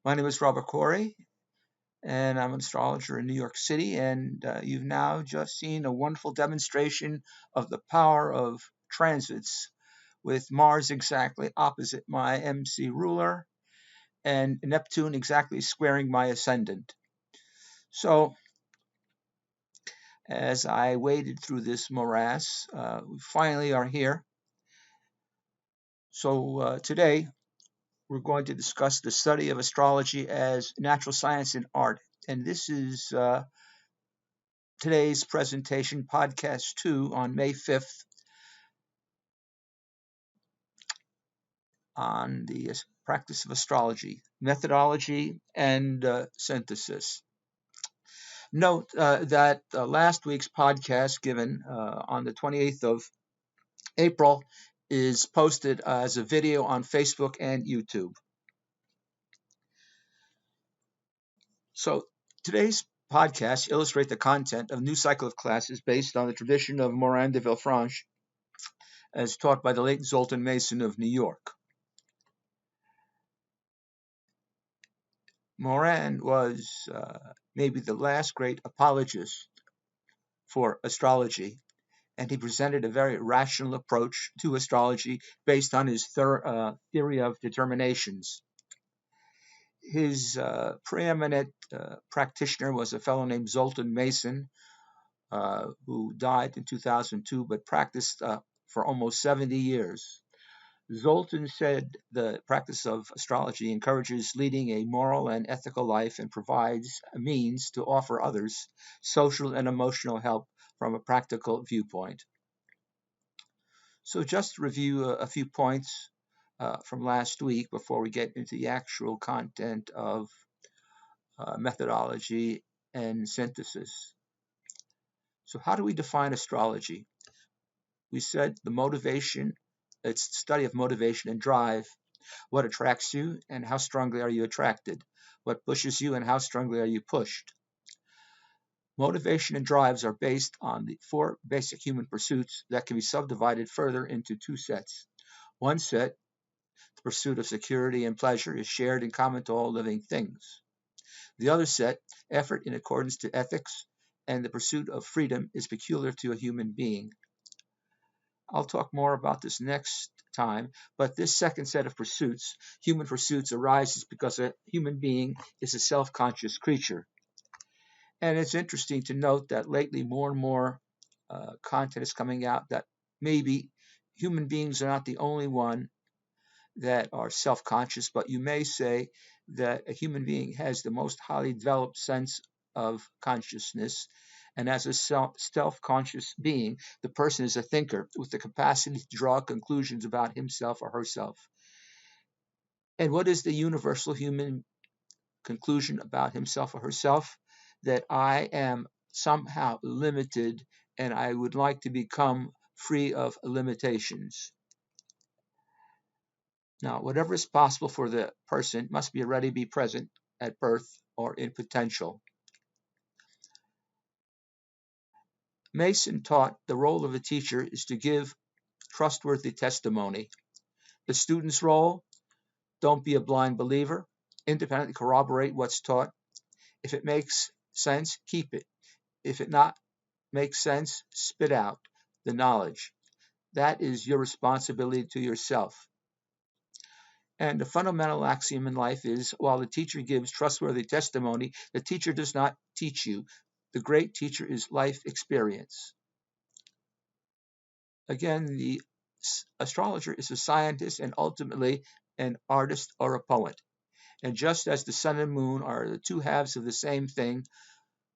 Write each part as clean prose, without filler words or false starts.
My name is Robert Corey, and I'm an astrologer in New York City. And you've now just seen a wonderful demonstration of the power of transits with Mars exactly opposite my MC ruler and Neptune exactly squaring my ascendant. So, as I waded through this morass, we finally are here. So, today we're going to discuss the study of astrology as natural science and art. And this is today's presentation, podcast 2, on May 5th, on the practice of astrology, methodology, and synthesis. Note that last week's podcast, given on the 28th of April, is posted as a video on Facebook and YouTube. So today's podcast illustrates the content of a new cycle of classes based on the tradition of Morin de Villefranche, as taught by the late Zoltan Mason of New York. Morin was maybe the last great apologist for astrology, and he presented a very rational approach to astrology based on his theory of determinations. His preeminent practitioner was a fellow named Zoltan Mason, who died in 2002 but practiced for almost 70 years. Zoltan said the practice of astrology encourages leading a moral and ethical life and provides a means to offer others social and emotional help from a practical viewpoint. So just to review a few points from last week before we get into the actual content of methodology and synthesis. So how do we define astrology? We said the motivation, it's the study of motivation and drive. What attracts you and how strongly are you attracted? What pushes you and how strongly are you pushed? Motivation and drives are based on the 4 basic human pursuits that can be subdivided further into 2 sets. One set, the pursuit of security and pleasure, is shared and common to all living things. The other set, effort in accordance to ethics and the pursuit of freedom, is peculiar to a human being. I'll talk more about this next time, but this second set of pursuits, human pursuits, arises because a human being is a self-conscious creature. And it's interesting to note that lately more and more content is coming out that maybe human beings are not the only one that are self-conscious, but you may say that a human being has the most highly developed sense of consciousness. And as a self-conscious being, the person is a thinker with the capacity to draw conclusions about himself or herself. And what is the universal human conclusion about himself or herself? That I am somehow limited and I would like to become free of limitations. Now, whatever is possible for the person must be already be present at birth or in potential. Mason taught the role of a teacher is to give trustworthy testimony. The student's role, don't be a blind believer. Independently corroborate what's taught. If it makes sense, keep it. If it not makes sense, spit out the knowledge. That is your responsibility to yourself. And the fundamental axiom in life is, while the teacher gives trustworthy testimony, the teacher does not teach you. The great teacher is life experience. Again, the astrologer is a scientist and ultimately an artist or a poet. And just as the sun and moon are the 2 halves of the same thing,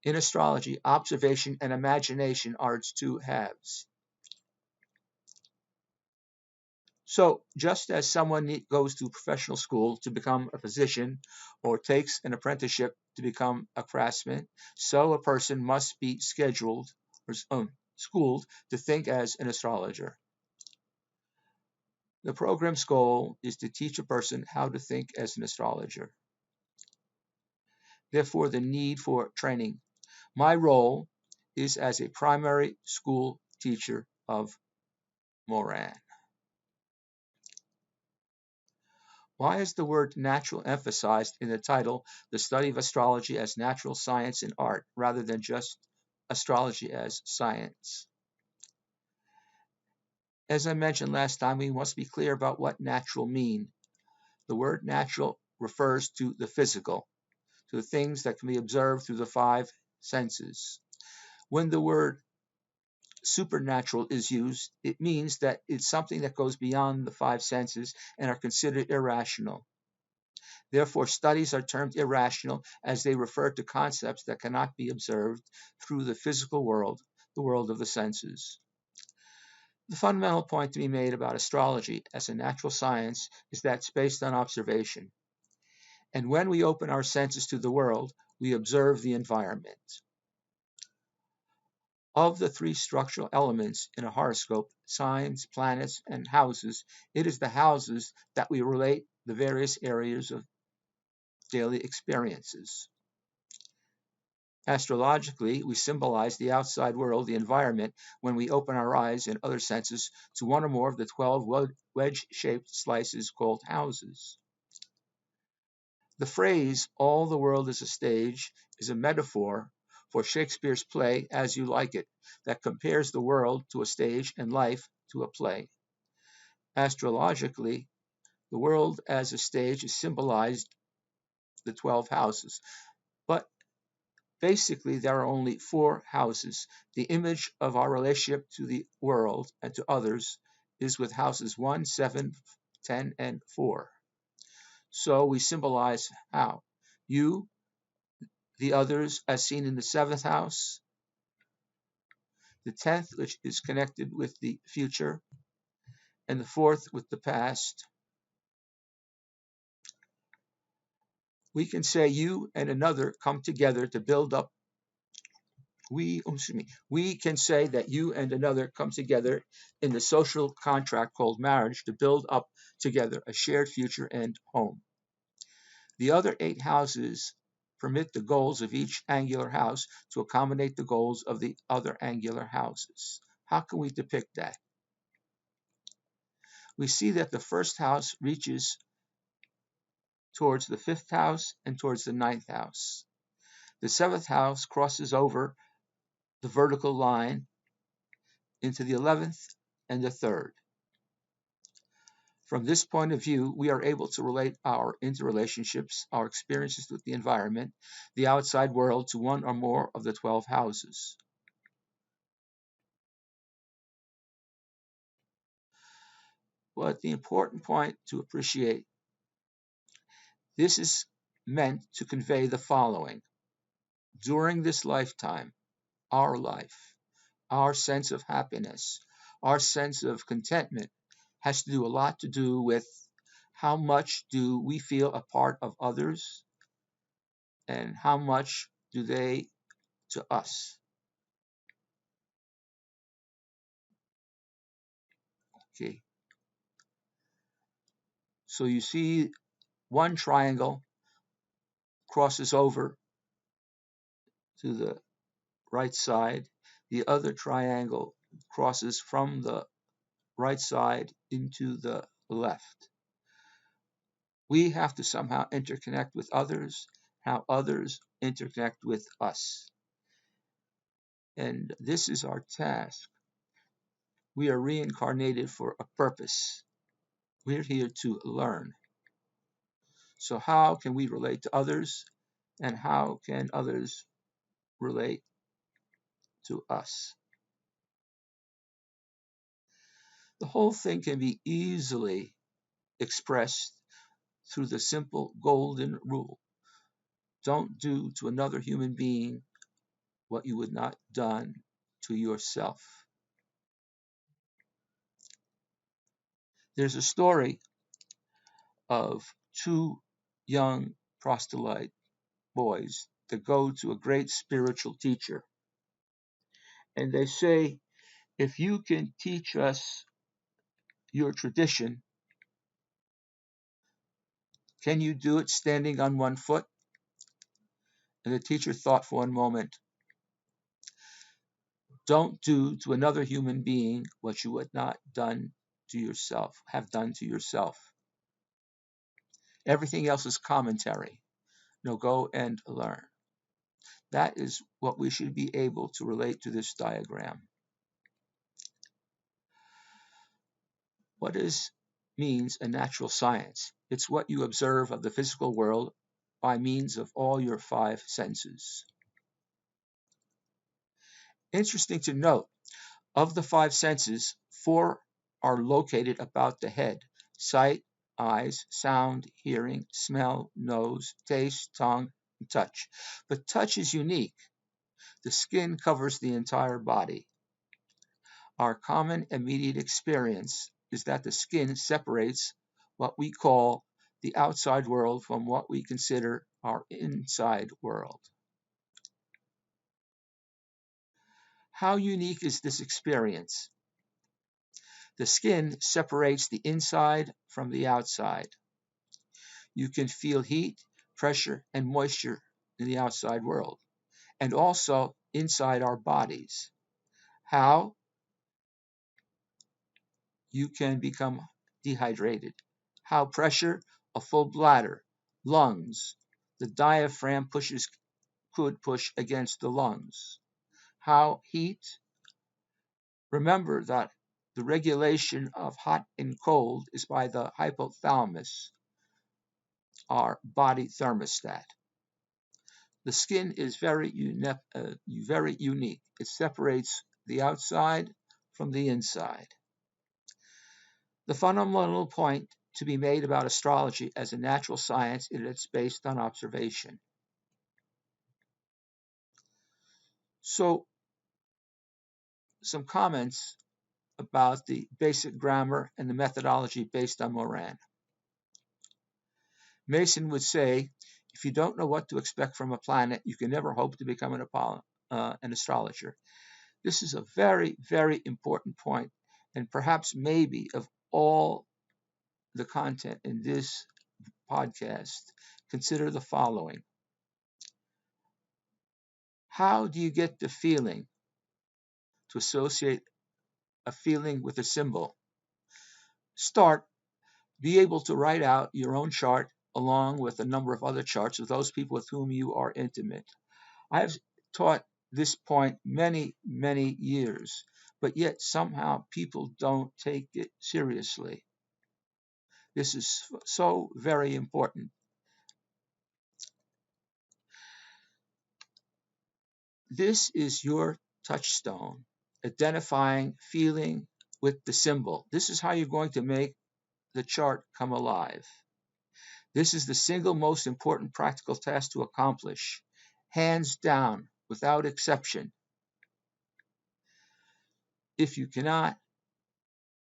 in astrology, observation and imagination are its 2 halves. So just as someone goes to professional school to become a physician or takes an apprenticeship to become a craftsman, so a person must be scheduled or schooled to think as an astrologer. The program's goal is to teach a person how to think as an astrologer. Therefore, the need for training. My role is as a primary school teacher of Moran. Why is the word natural emphasized in the title, The Study of Astrology as Natural Science and Art, rather than just Astrology as Science? As I mentioned last time, we must be clear about what natural mean. The word natural refers to the physical, to the things that can be observed through the five senses. When the word supernatural is used, it means that it's something that goes beyond the five senses and are considered irrational. Therefore, studies are termed irrational as they refer to concepts that cannot be observed through the physical world, the world of the senses. The fundamental point to be made about astrology as a natural science is that it's based on observation. And when we open our senses to the world, we observe the environment. Of the three structural elements in a horoscope, signs, planets, and houses, it is the houses that we relate the various areas of daily experiences. Astrologically, we symbolize the outside world, the environment, when we open our eyes and other senses to one or more of the 12 wedge-shaped slices called houses. The phrase, all the world is a stage, is a metaphor for Shakespeare's play As You Like It, that compares the world to a stage and life to a play. Astrologically, the world as a stage is symbolized the 12 houses, but basically, there are only four houses. The image of our relationship to the world and to others is with houses 1, 7, 10, and 4. So we symbolize how? You, the others, as seen in the 7th house, the 10th, which is connected with the future, and the 4th with the past. We can say you and another come together to build up we can say that you and another come together in the social contract called marriage to build up together a shared future and home. The other 8 houses permit the goals of each angular house to accommodate the goals of the other angular houses. How can we depict that? We see that the first house reaches towards the 5th house and towards the 9th house. The 7th house crosses over the vertical line into the 11th and the 3rd. From this point of view, we are able to relate our interrelationships, our experiences with the environment, the outside world, to one or more of the 12 houses. But the important point to appreciate, this is meant to convey the following. During this lifetime, our life, our sense of happiness, our sense of contentment has to do a lot to do with how much do we feel a part of others and how much do they to us. Okay. So you see one triangle crosses over to the right side. The other triangle crosses from the right side into the left. We have to somehow interconnect with others, how others interconnect with us. And this is our task. We are reincarnated for a purpose. We're here to learn. So how can we relate to others, and how can others relate to us? The whole thing can be easily expressed through the simple golden rule. Don't do to another human being what you would not done to yourself. There's a story of 2 young proselyte boys that go to a great spiritual teacher. And they say, if you can teach us your tradition, can you do it standing on one foot? And the teacher thought for one moment. Don't do to another human being what you would not done to yourself, have done to yourself. Everything else is commentary. Now go and learn. That is what we should be able to relate to this diagram. What means a natural science? It's what you observe of the physical world by means of all your five senses. Interesting to note, of the five senses, four are located about the head: sight, eyes, sound, hearing, smell, nose, taste, tongue, and touch. But touch is unique. The skin covers the entire body. Our common immediate experience is that the skin separates what we call the outside world from what we consider our inside world. How unique is this experience? The skin separates the inside from the outside. You can feel heat, pressure, and moisture in the outside world, and also inside our bodies. How? You can become dehydrated. How? Pressure? A full bladder, lungs. The diaphragm could push against the lungs. How? Heat? Remember that the regulation of hot and cold is by the hypothalamus, our body thermostat. The skin is very unique. It separates the outside from the inside. The fundamental point to be made about astrology as a natural science is that it's based on observation. So, some comments about the basic grammar and the methodology based on Moran. Mason would say, if you don't know what to expect from a planet, you can never hope to become an astrologer. This is a very, very important point, and perhaps maybe of all the content in this podcast, consider the following. How do you get the feeling to associate a feeling with a symbol? Be able to write out your own chart along with a number of other charts of those people with whom you are intimate. I have taught this point many, many years, but yet somehow people don't take it seriously. This is so very important. This is your touchstone, identifying, feeling with the symbol. This is how you're going to make the chart come alive. This is the single most important practical task to accomplish, hands down, without exception. If you cannot,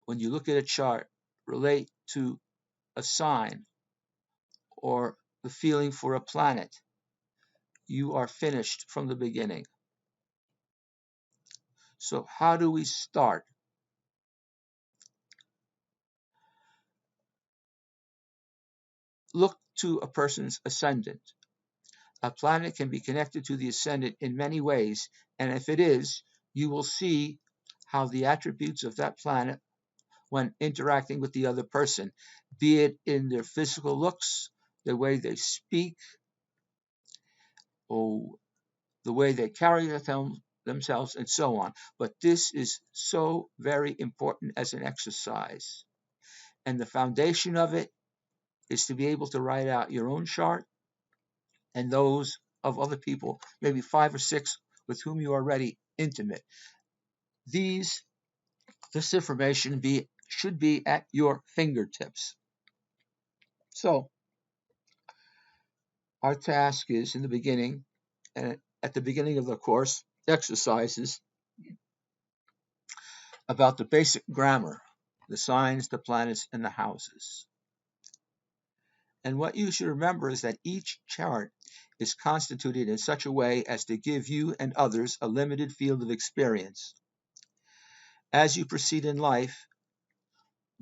when you look at a chart, relate to a sign or the feeling for a planet, you are finished from the beginning. So how do we start? Look to a person's ascendant. A planet can be connected to the ascendant in many ways, and if it is, you will see how the attributes of that planet, when interacting with the other person, be it in their physical looks, the way they speak, or the way they carry themselves, and so on. But this is so very important as an exercise. And the foundation of it is to be able to write out your own chart and those of other people, maybe 5 or 6 with whom you are already intimate. This information should be at your fingertips. So our task is in the beginning, and at the beginning of the course, exercises about the basic grammar, the signs, the planets, and the houses. And what you should remember is that each chart is constituted in such a way as to give you and others a limited field of experience. As you proceed in life,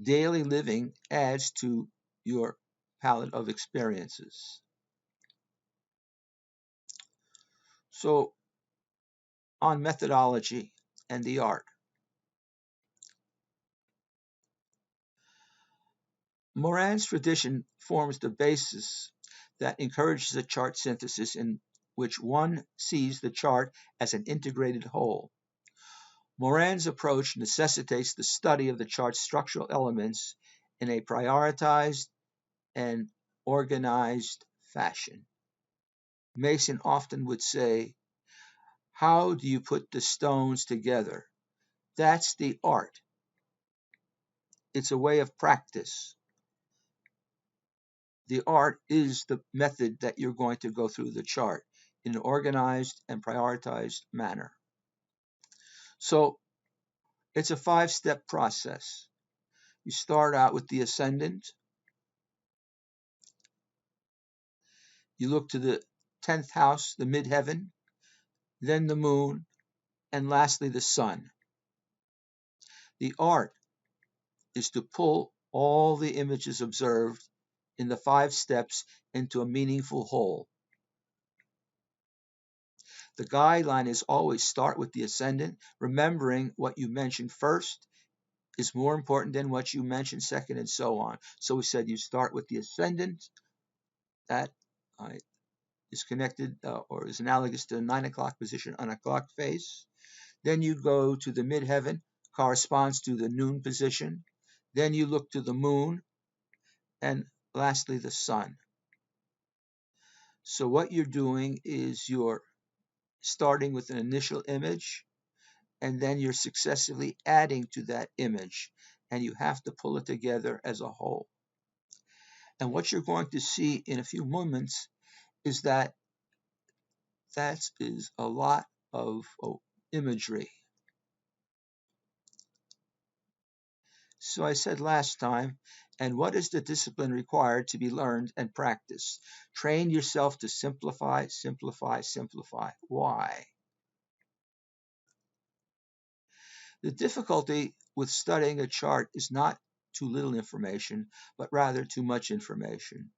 daily living adds to your palette of experiences. So, on methodology and the art. Moran's tradition forms the basis that encourages a chart synthesis in which one sees the chart as an integrated whole. Moran's approach necessitates the study of the chart's structural elements in a prioritized and organized fashion. Mason often would say, "How do you put the stones together? That's the art. It's a way of practice. The art is the method that you're going to go through the chart in an organized and prioritized manner." So it's a 5-step process. You start out with the ascendant. You look to the 10th house, the midheaven, then the moon, and lastly the sun. The art is to pull all the images observed in the 5 steps into a meaningful whole. The guideline is always start with the ascendant, remembering what you mentioned first is more important than what you mentioned second, and so on. So we said you start with the ascendant. That is connected or is analogous to the 9 o'clock position on a clock face. Then you go to the midheaven, corresponds to the noon position. Then you look to the moon, and lastly the sun. So what you're doing is you're starting with an initial image, and then you're successively adding to that image, and you have to pull it together as a whole. And what you're going to see in a few moments is that is a lot of imagery. So I said last time, and what is the discipline required to be learned and practiced? Train yourself to simplify, simplify, simplify. Why? The difficulty with studying a chart is not too little information, but rather too much information.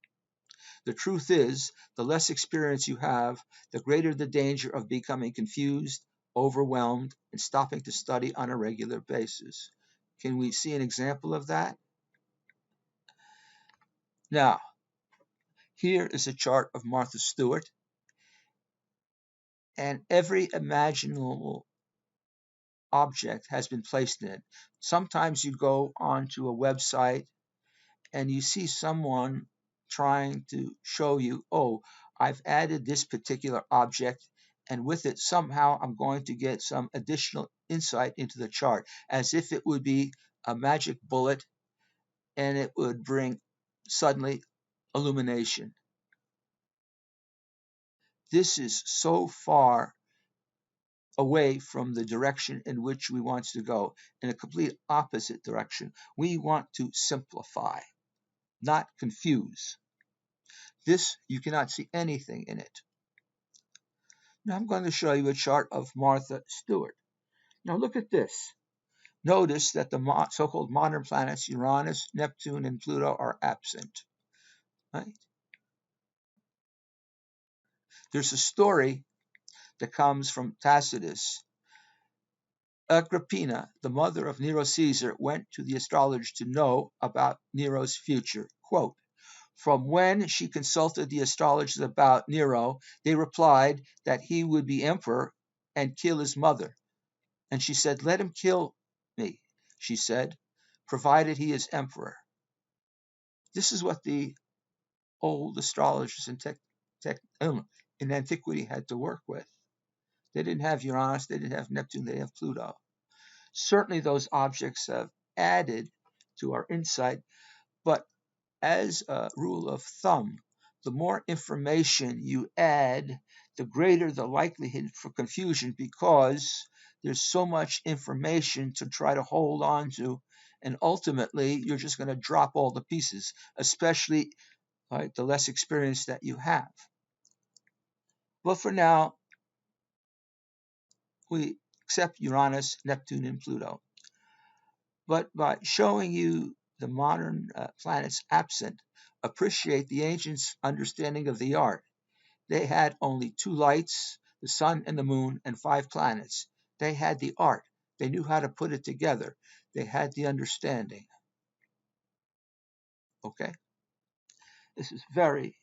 The truth is, the less experience you have, the greater the danger of becoming confused, overwhelmed, and stopping to study on a regular basis. Can we see an example of that? Now, here is a chart of Martha Stewart, and every imaginable object has been placed in it. Sometimes you go onto a website and you see someone trying to show you, oh, I've added this particular object, and with it somehow I'm going to get some additional insight into the chart, as if it would be a magic bullet and it would bring suddenly illumination. This is so far away from the direction in which we want to go, in a complete opposite direction. We want to simplify, not confuse. This, you cannot see anything in it. Now I'm going to show you a chart of Martha Stewart. Now look at this. Notice that the so-called modern planets, Uranus, Neptune, and Pluto, are absent. Right? There's a story that comes from Tacitus. Agrippina, the mother of Nero Caesar, went to the astrologer to know about Nero's future. Quote, "From when she consulted the astrologers about Nero, they replied that he would be emperor and kill his mother. And she said, 'Let him kill me,' she said, 'provided he is emperor.'" This is what the old astrologers in antiquity had to work with. They didn't have Uranus, they didn't have Neptune, they didn't have Pluto. Certainly those objects have added to our insight, but as a rule of thumb, the more information you add, the greater the likelihood for confusion, because there's so much information to try to hold on to, and ultimately you're just going to drop all the pieces, especially the less experience that you have. But for now, we accept Uranus, Neptune, and Pluto. But by showing you the modern planets absent, appreciate the ancients' understanding of the art. They had only 2 lights, the sun and the moon, and 5 planets. They had the art. They knew how to put it together. They had the understanding. Okay? This is very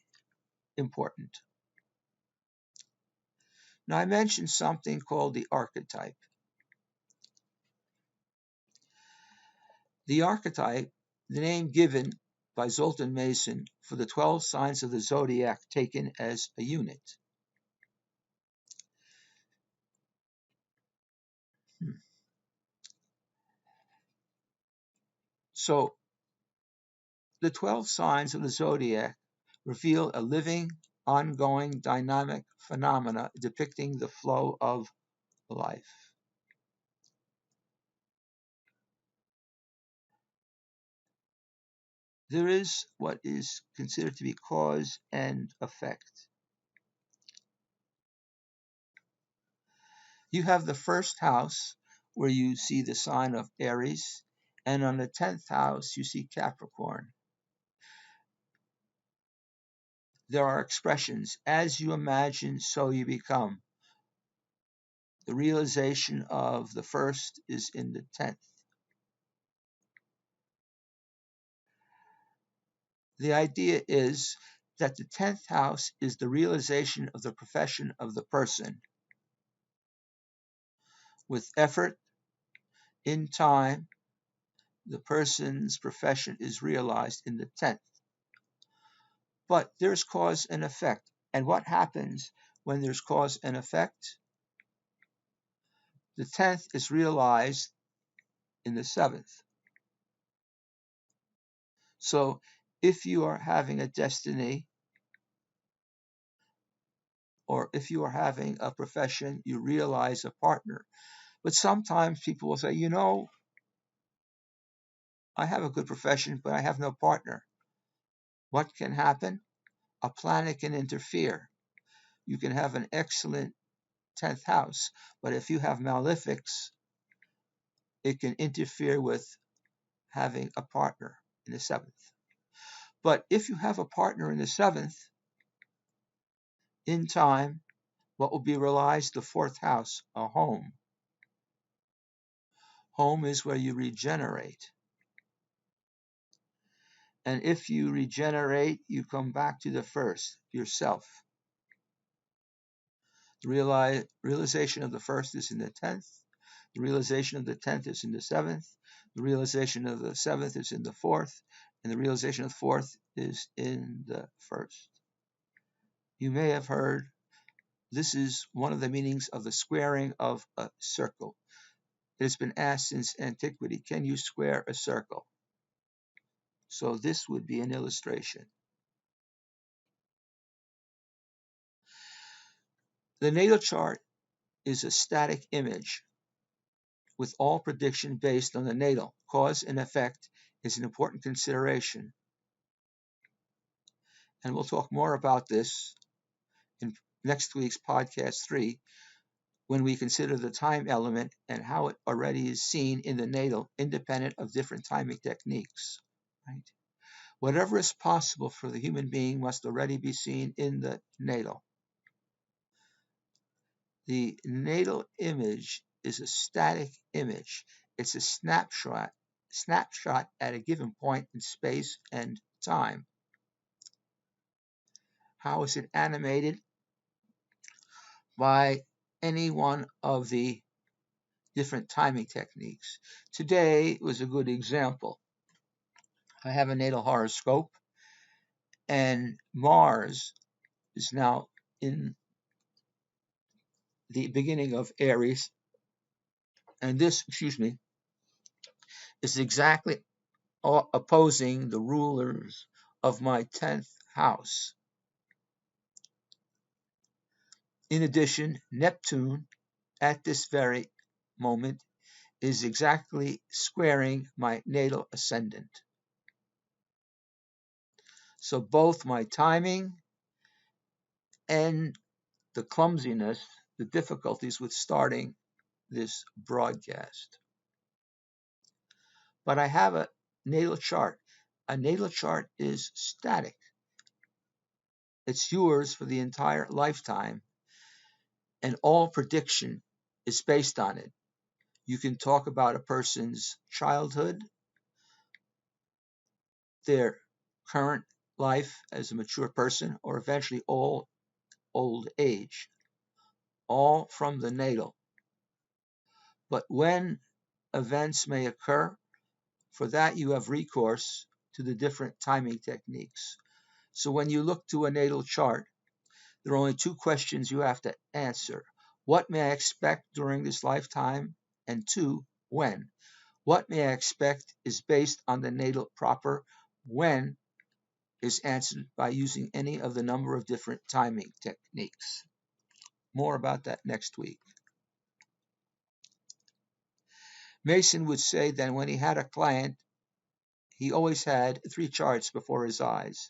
important. Now, I mentioned something called the archetype. The archetype, the name given by Zoltan Mason for the 12 signs of the zodiac taken as a unit. So, the 12 signs of the zodiac reveal a living, ongoing, dynamic phenomena depicting the flow of life. There is what is considered to be cause and effect. You have the first house where you see the sign of Aries, and on the 10th house you see Capricorn. There are expressions, as you imagine, so you become. The realization of the first is in the 10th. The idea is that the 10th house is the realization of the profession of the person. With effort, in time, the person's profession is realized in the 10th. But there's cause and effect. And what happens when there's cause and effect? The 10th is realized in the 7th. So if you are having a destiny, or if you are having a profession, you realize a partner. But sometimes people will say, I have a good profession, but I have no partner. What can happen? A planet can interfere. You can have an excellent 10th house, but if you have malefics, it can interfere with having a partner in the 7th. But if you have a partner in the 7th, in time, what will be realized? The 4th house, a home. Home is where you regenerate. And if you regenerate, you come back to the first, yourself. The realization of the first is in the 10th. The realization of the 10th is in the 7th. The realization of the 7th is in the 4th. And the realization of the 4th is in the 1st. You may have heard this is one of the meanings of the squaring of a circle. It has been asked since antiquity, can you square a circle? So this would be an illustration. The natal chart is a static image with all prediction based on the natal. Cause and effect is an important consideration. And we'll talk more about this in next week's podcast 3 when we consider the time element and how it already is seen in the natal, independent of different timing techniques. Right? Whatever is possible for the human being must already be seen in the natal. The natal image is a static image. It's a snapshot at a given point in space and time. How is it animated? By any one of the different timing techniques. Today was a good example. I have a natal horoscope, and Mars is now in the beginning of Aries, and this, is exactly opposing the rulers of my 10th house. In addition, Neptune at this very moment is exactly squaring my natal ascendant. So both my timing and the clumsiness, the difficulties with starting this broadcast. But I have a natal chart. A natal chart is static. It's yours for the entire lifetime, and all prediction is based on it. You can talk about a person's childhood, their current life as a mature person, or eventually all old age, all from the natal. But when events may occur, for that you have recourse to the different timing techniques. So when you look to a natal chart, there are only two questions you have to answer. What may I expect during this lifetime? And two, when? What may I expect is based on the natal proper. When is answered by using any of the number of different timing techniques. More about that next week. Mason would say that when he had a client, he always had three charts before his eyes: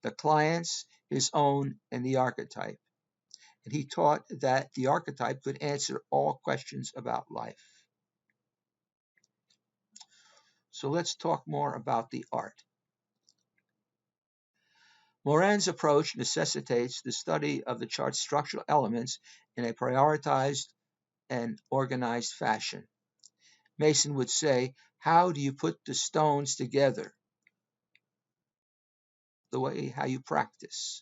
the client's, his own, and the archetype. And he taught that the archetype could answer all questions about life. So let's talk more about the art. Moran's approach necessitates the study of the chart's structural elements in a prioritized and organized fashion. Mason would say, how do you put the stones together? The way how you practice.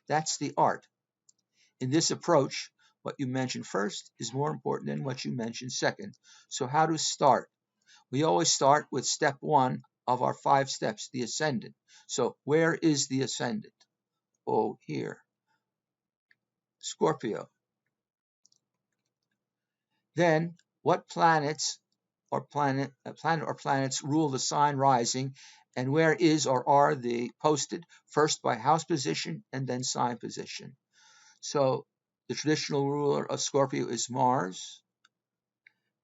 That's the art. In this approach, what you mention first is more important than what you mention second. So how to start? We always start with step one of our 5 steps, the ascendant. So where is the ascendant? Oh, here. Scorpio. Then what planets or planets rule the sign rising, and where is or are they posted, first by house position and then sign position. So the traditional ruler of Scorpio is Mars,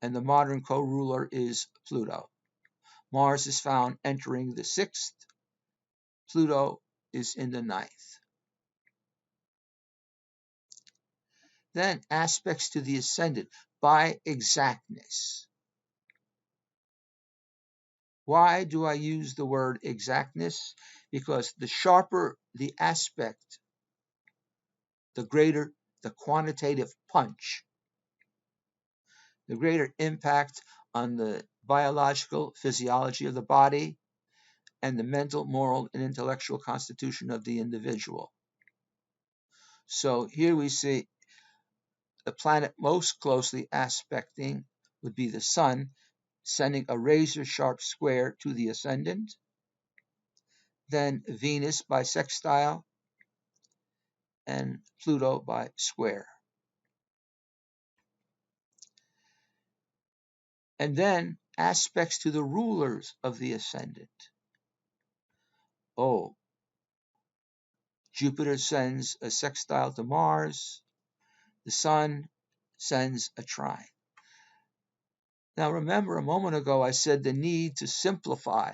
and the modern co-ruler is Pluto. Mars is found entering the 6th, Pluto is in the 9th. Then aspects to the ascendant by exactness. Why do I use the word exactness? Because the sharper the aspect, the greater the quantitative punch, the greater impact on the biological physiology of the body and the mental, moral, and intellectual constitution of the individual. So here we see the planet most closely aspecting would be the Sun, sending a razor-sharp square to the ascendant, then Venus by sextile, and Pluto by square. And then aspects to the rulers of the ascendant. Oh, Jupiter sends a sextile to Mars. The Sun sends a trine. Now remember, a moment ago I said the need to simplify.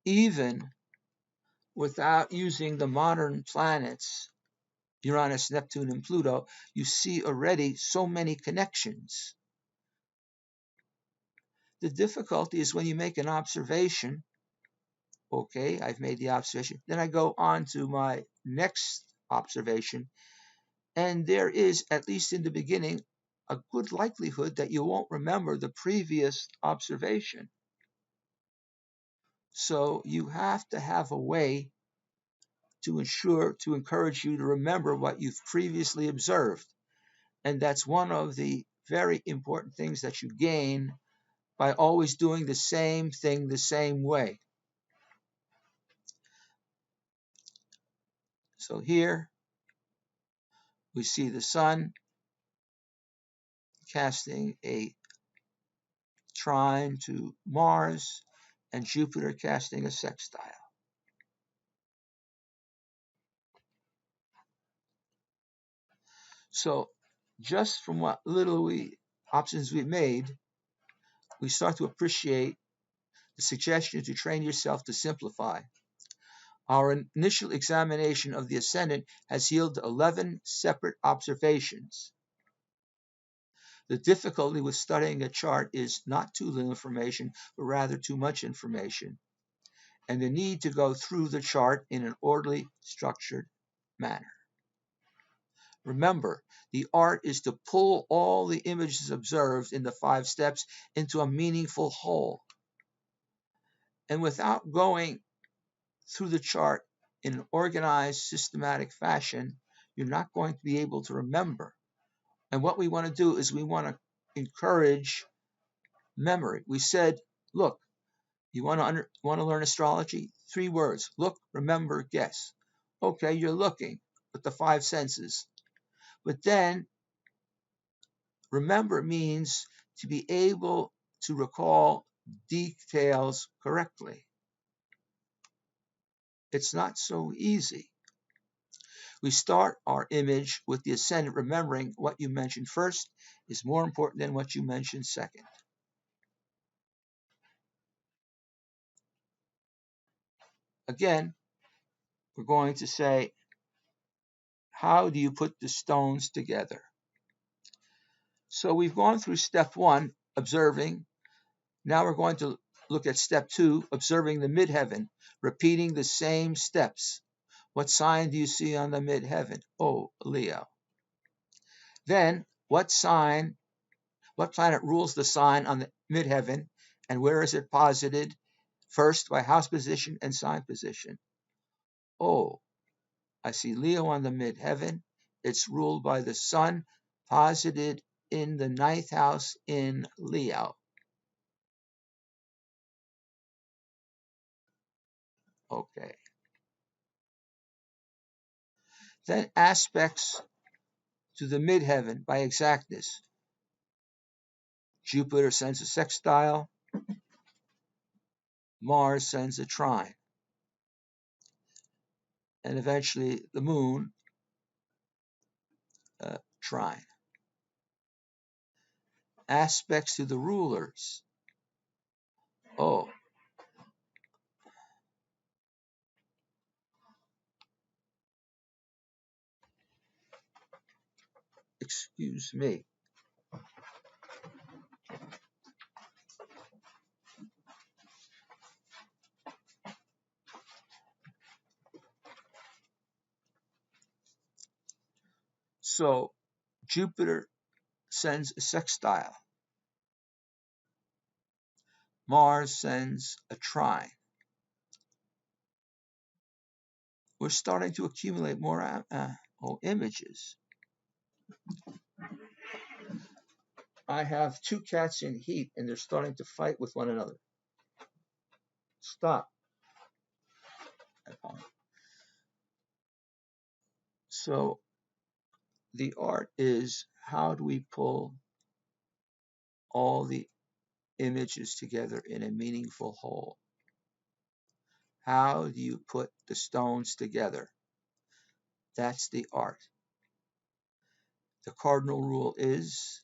Even without using the modern planets, Uranus, Neptune, and Pluto, you see already so many connections. The difficulty is when you make an observation. Okay, I've made the observation. Then I go on to my next observation, and there is, at least in the beginning, a good likelihood that you won't remember the previous observation. So you have to have a way to encourage you to remember what you've previously observed. And that's one of the very important things that you gain by always doing the same thing the same way. So here we see the Sun casting a trine to Mars and Jupiter casting a sextile. So just from what little options we made, we start to appreciate the suggestion to train yourself to simplify. Our initial examination of the ascendant has yielded 11 separate observations. The difficulty with studying a chart is not too little information, but rather too much information, and the need to go through the chart in an orderly, structured manner. Remember, the art is to pull all the images observed in the 5 steps into a meaningful whole. And without going through the chart in an organized, systematic fashion, you're not going to be able to remember. And what we want to do is we want to encourage memory. We said, look, you want to learn astrology? 3 words: look, remember, guess. Okay, you're looking with the 5 senses. But then remember means to be able to recall details correctly. It's not so easy. We start our image with the ascendant. Remembering what you mentioned first is more important than what you mentioned second. Again, we're going to say, how do you put the stones together? So we've gone through step 1, observing. Now we're going to look at step 2, observing the midheaven, repeating the same steps. What sign do you see on the midheaven? Oh, Leo. Then, what planet rules the sign on the midheaven, and where is it posited? First, by house position and sign position. Oh, I see Leo on the midheaven. It's ruled by the sun, posited in the 9th house in Leo. Okay. Then aspects to the midheaven by exactness. Jupiter sends a sextile. Mars sends a trine. And eventually the moon, trine. Aspects to the rulers. Oh, excuse me. So Jupiter sends a sextile. Mars sends a trine. We're starting to accumulate more images. I have 2 cats in heat, and they're starting to fight with one another. Stop. So the art is, how do we pull all the images together in a meaningful whole? How do you put the stones together? That's the art. The cardinal rule is,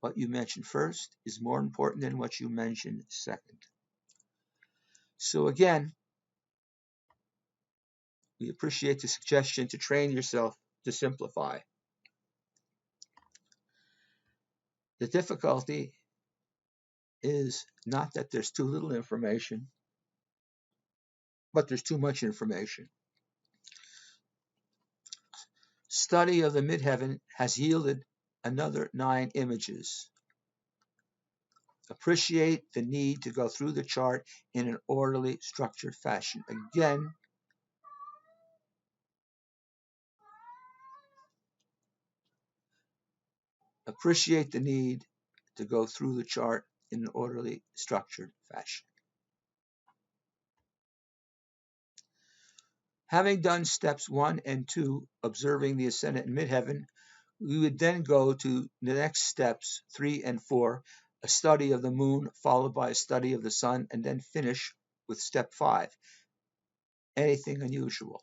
what you mention first is more important than what you mention second. So again, we appreciate the suggestion to train yourself to simplify. The difficulty is not that there's too little information, but there's too much information. Study of the midheaven has yielded another 9 images. Appreciate the need to go through the chart in an orderly, structured fashion. Again, appreciate the need to go through the chart in an orderly, structured fashion. Having done steps 1 and 2, observing the ascendant and midheaven, we would then go to the next steps 3 and 4, a study of the moon, followed by a study of the sun, and then finish with step 5, anything unusual.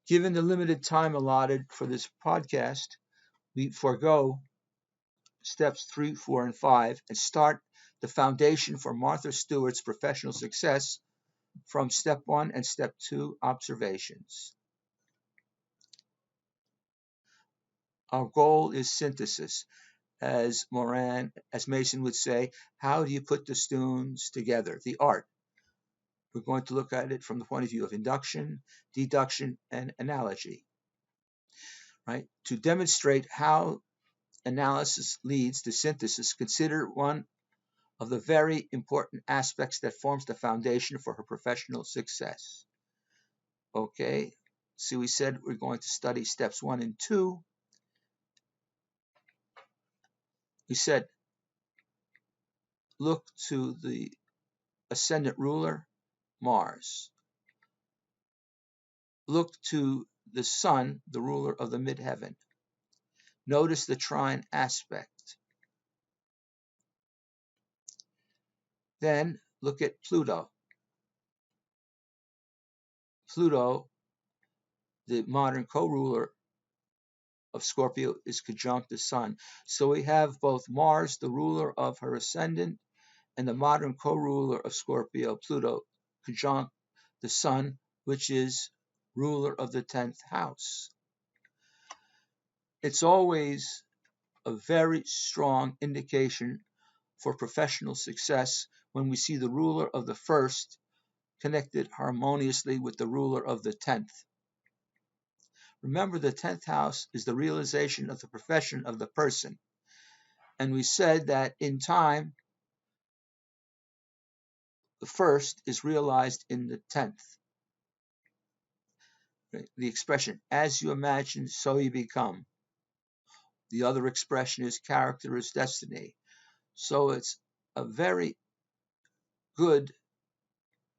Given the limited time allotted for this podcast, we forego steps 3, 4, and 5 and start the foundation for Martha Stewart's professional success from step 1 and step 2, observations. Our goal is synthesis. As Mason would say, how do you put the stones together? The art. We're going to look at it from the point of view of induction, deduction, and analogy. Right? To demonstrate how analysis leads to synthesis, consider one of the very important aspects that forms the foundation for her professional success. Okay, so we said we're going to study steps 1 and 2. We said look to the ascendant ruler, Mars. Look to the sun, the ruler of the midheaven. Notice the trine aspect. Then look at Pluto. Pluto, the modern co-ruler of Scorpio, is conjunct the sun. So we have both Mars, the ruler of her ascendant, and the modern co-ruler of Scorpio, Pluto, conjunct the sun, which is ruler of the 10th house. It's always a very strong indication for professional success when we see the ruler of the first connected harmoniously with the ruler of the 10th. Remember, the 10th house is the realization of the profession of the person. And we said that in time, the first is realized in the 10th. The expression, as you imagine, so you become. The other expression is character is destiny. So it's a very good,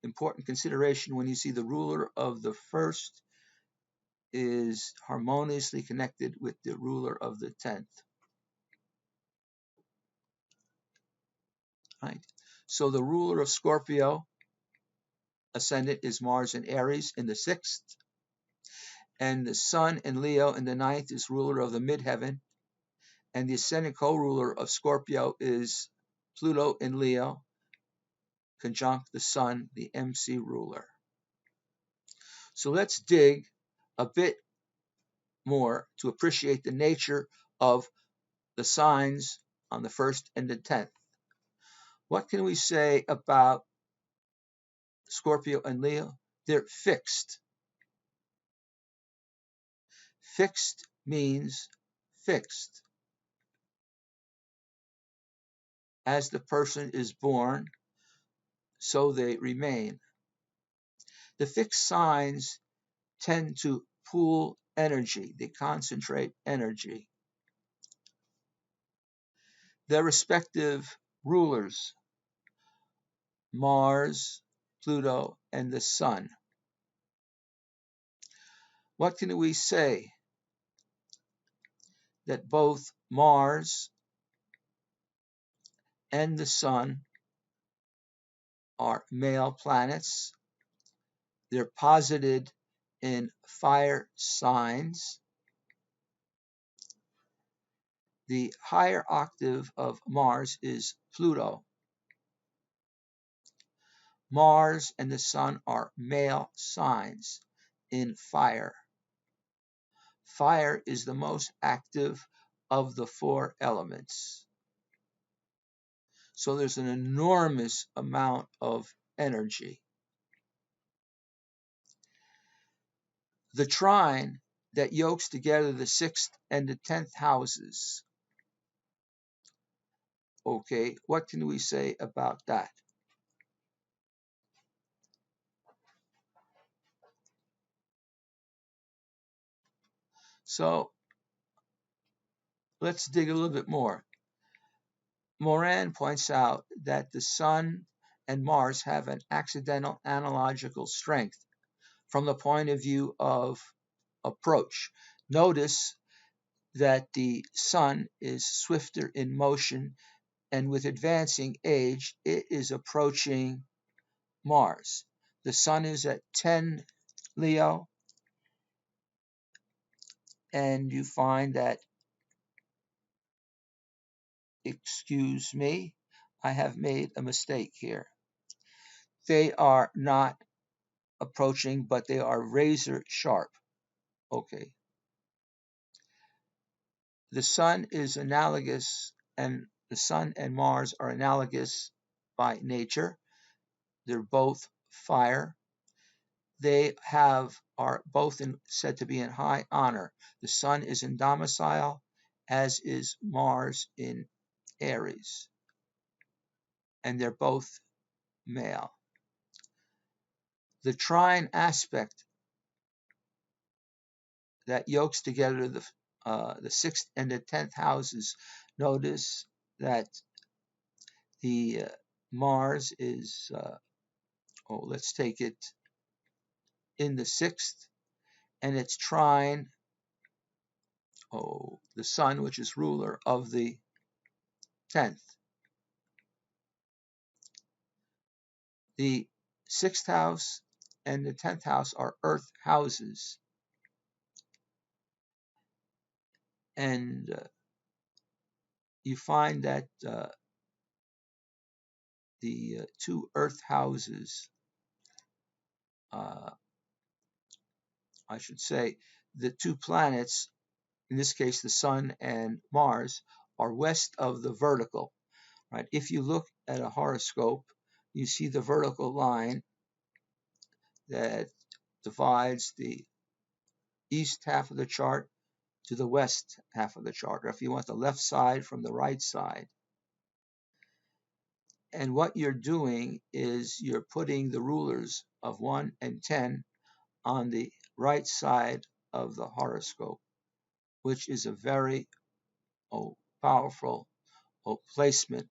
important consideration when you see the ruler of the first is harmoniously connected with the ruler of the 10th. Right? So the ruler of Scorpio ascendant is Mars in Aries in the 6th, and the sun in Leo in the 9th is ruler of the midheaven, and the ascendant co-ruler of Scorpio is Pluto in Leo, conjunct the sun, the MC ruler. So let's dig a bit more to appreciate the nature of the signs on the 1st and the 10th. What can we say about Scorpio and Leo? They're fixed. Fixed means fixed. As the person is born, so they remain. The fixed signs tend to pool energy. They concentrate energy. Their respective rulers, Mars, Pluto, and the sun. What can we say? That both Mars and the sun are male planets. They're posited in fire signs. The higher octave of Mars is Pluto. Mars and the sun are male signs in fire. Fire is the most active of the 4 elements. So there's an enormous amount of energy. The trine that yokes together the 6th and the 10th houses. Okay, what can we say about that? So let's dig a little bit more. Moran points out that the sun and Mars have an accidental analogical strength from the point of view of approach. Notice that the sun is swifter in motion, and with advancing age, it is approaching Mars. The sun is at 10 Leo, and you find that, excuse me, I have made a mistake here. They are not approaching, but they are razor sharp. Okay. The sun is analogous, and the sun and Mars are analogous by nature. They're both fire. They are both said to be in high honor. The sun is in domicile, as is Mars in Aries. and they're both male. The trine aspect that yokes together the 6th and the 10th houses, notice that the Mars is, let's take it in the 6th, and it's trine, the Sun, which is ruler of the 10th. The 6th house and the 10th house are earth houses. And you find that the 2 earth houses, I should say, the 2 planets, in this case the Sun and Mars, are west of the vertical. Right? If you look at a horoscope, you see the vertical line that divides the east half of the chart to the west half of the chart, or if you want the left side from the right side. And what you're doing is you're putting the rulers of 1 and 10 on the right side of the horoscope, which is a very powerful placement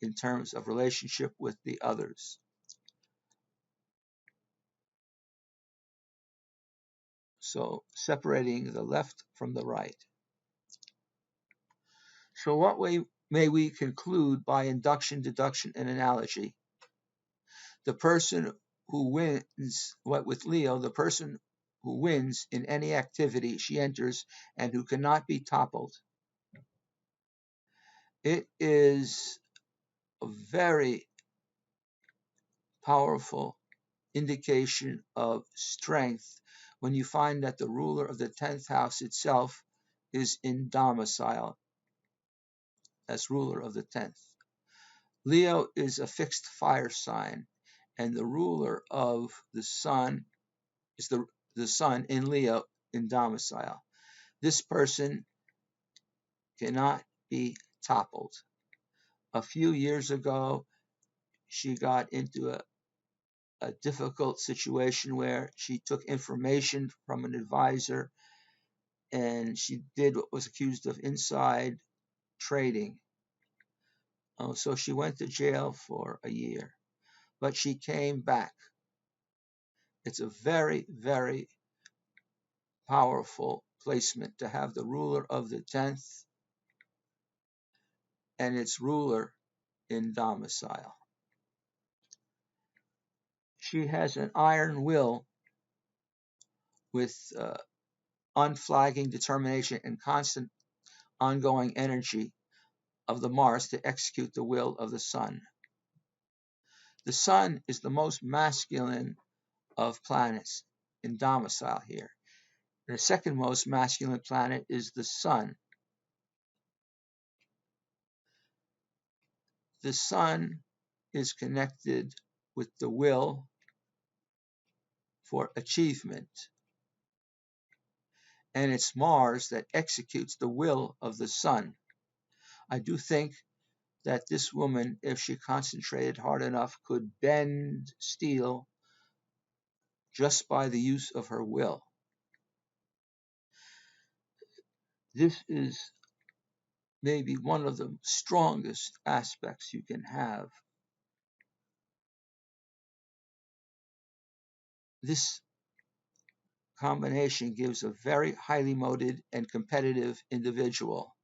in terms of relationship with the others. So separating the left from the right. So what way may we conclude by induction, deduction, and analogy? The person who wins, with Leo, the person who wins in any activity she enters and who cannot be toppled. It is a very powerful indication of strength when you find that the ruler of the 10th house itself is in domicile as ruler of the 10th. Leo is a fixed fire sign, and the ruler of the sun is the sun in Leo in domicile. This person cannot be toppled. A few years ago, she got into a difficult situation where she took information from an advisor and she did what was accused of inside trading. So she went to jail for a year, but she came back. It's a very, very powerful placement to have the ruler of the 10th and its ruler in domicile. She has an iron will with unflagging determination and constant ongoing energy of the Mars to execute the will of the Sun. The Sun is the most masculine of planets in domicile here. The second most masculine planet is the Sun. The Sun is connected with the will for achievement, and it's Mars that executes the will of the Sun. I do think that this woman, if she concentrated hard enough, could bend steel just by the use of her will. This is maybe one of the strongest aspects you can have. This combination gives a very highly motivated and competitive individual.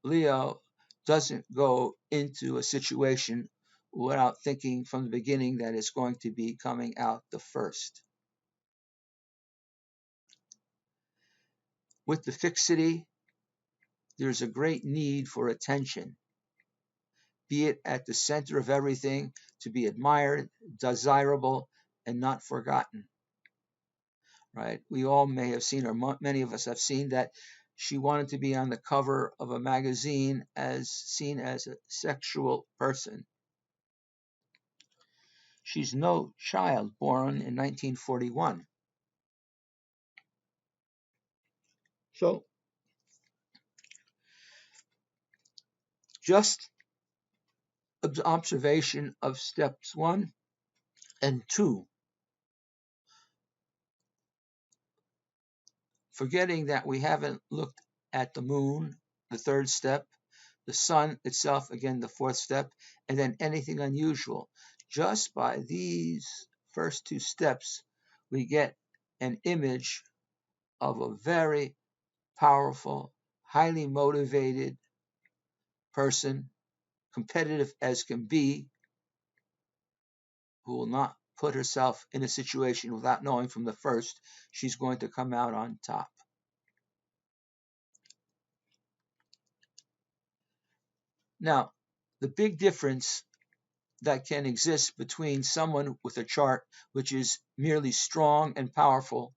Leo doesn't go into a situation without thinking from the beginning that it's going to be coming out the first. With the fixity, there's a great need for attention, be it at the center of everything, to be admired, desirable, and not forgotten. Right? We all may have seen, or many of us have seen, that she wanted to be on the cover of a magazine as seen as a sexual person. She's no child born in 1941. So, just observation of steps 1 and 2, forgetting that we haven't looked at the moon, the third step, the sun itself, again, the fourth step, and then anything unusual. Just by these first 2 steps, we get an image of a very powerful, highly motivated person, competitive as can be, who will not put herself in a situation without knowing from the first she's going to come out on top. Now, the big difference that can exist between someone with a chart which is merely strong and powerful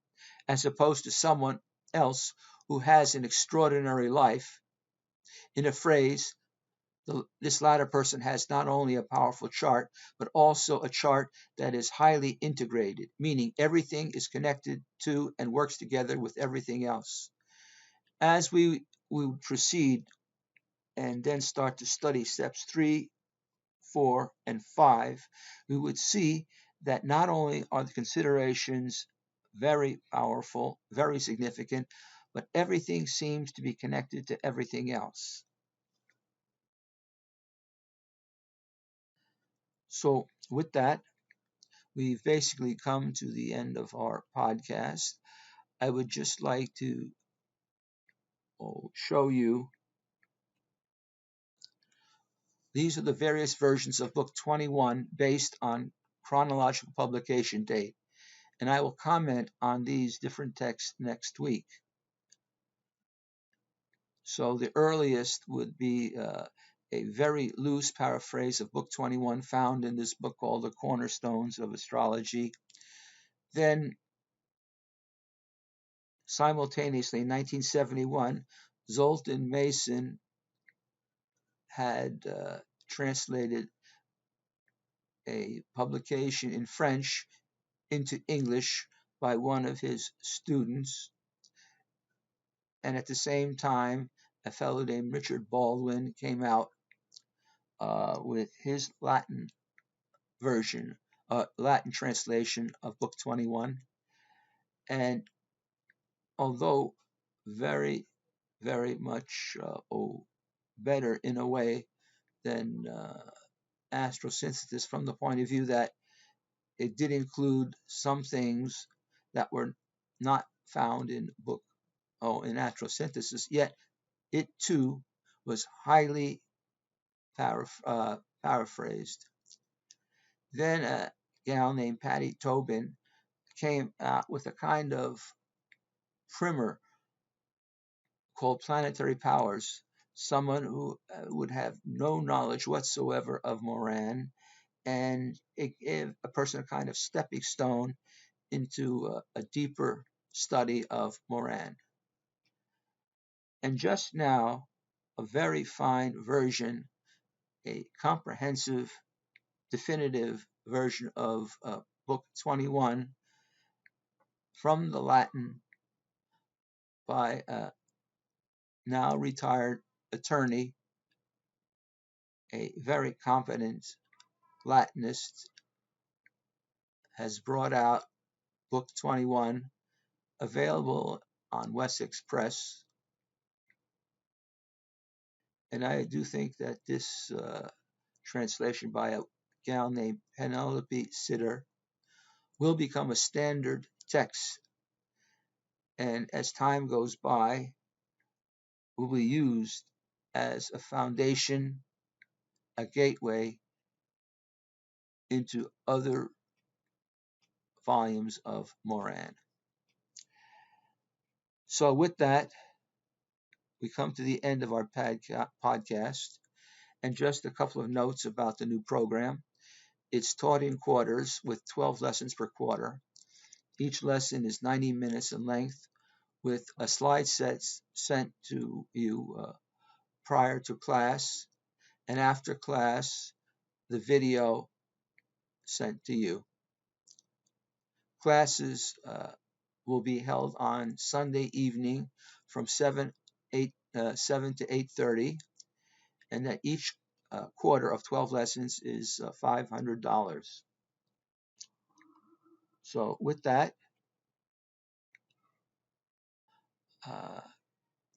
as opposed to someone else who has an extraordinary life, in a phrase, this latter person has not only a powerful chart, but also a chart that is highly integrated, meaning everything is connected to and works together with everything else. As we proceed and then start to study steps 3, 4, and 5, we would see that not only are the considerations very powerful, very significant, but everything seems to be connected to everything else. So with that, we've basically come to the end of our podcast. I would just like to show you, these are the various versions of Book 21 based on chronological publication date, and I will comment on these different texts next week. So the earliest would be a very loose paraphrase of Book 21 found in this book called The Cornerstones of Astrology. Then simultaneously in 1971, Zoltan Mason had translated a publication in French into English by one of his students. And at the same time, a fellow named Richard Baldwin came out with his Latin version, Latin translation of Book 21. And although very, very much better in a way than astrosynthesis, from the point of view that it did include some things that were not found in in astrosynthesis, yet it too was highly paraphrased. Then a gal named Patty Tobin came out with a kind of primer called Planetary Powers, someone who would have no knowledge whatsoever of Moran, and it gave a person a kind of stepping stone into a deeper study of Moran. And just now, a very fine version, a comprehensive, definitive version of Book 21 from the Latin by a now retired attorney, a very competent Latinist, has brought out Book 21, available on Wessex Press. And I do think that this translation by a gal named Penelope Sitter will become a standard text, and as time goes by, will be used as a foundation, a gateway into other volumes of Moran. So with that, we come to the end of our podcast, and just a couple of notes about the new program. It's taught in quarters with 12 lessons per quarter. Each lesson is 90 minutes in length, with a slide set sent to you prior to class, and after class, the video sent to you. Classes will be held on Sunday evening from 7 to 8:30, and that each quarter of 12 lessons is $500. So with that,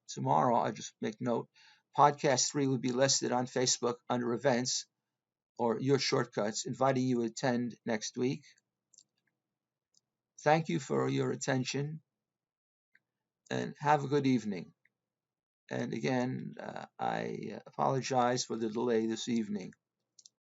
tomorrow, I just make note, podcast 3 will be listed on Facebook under events or your shortcuts, inviting you to attend next week. Thank you for your attention and have a good evening. And again, I apologize for the delay this evening.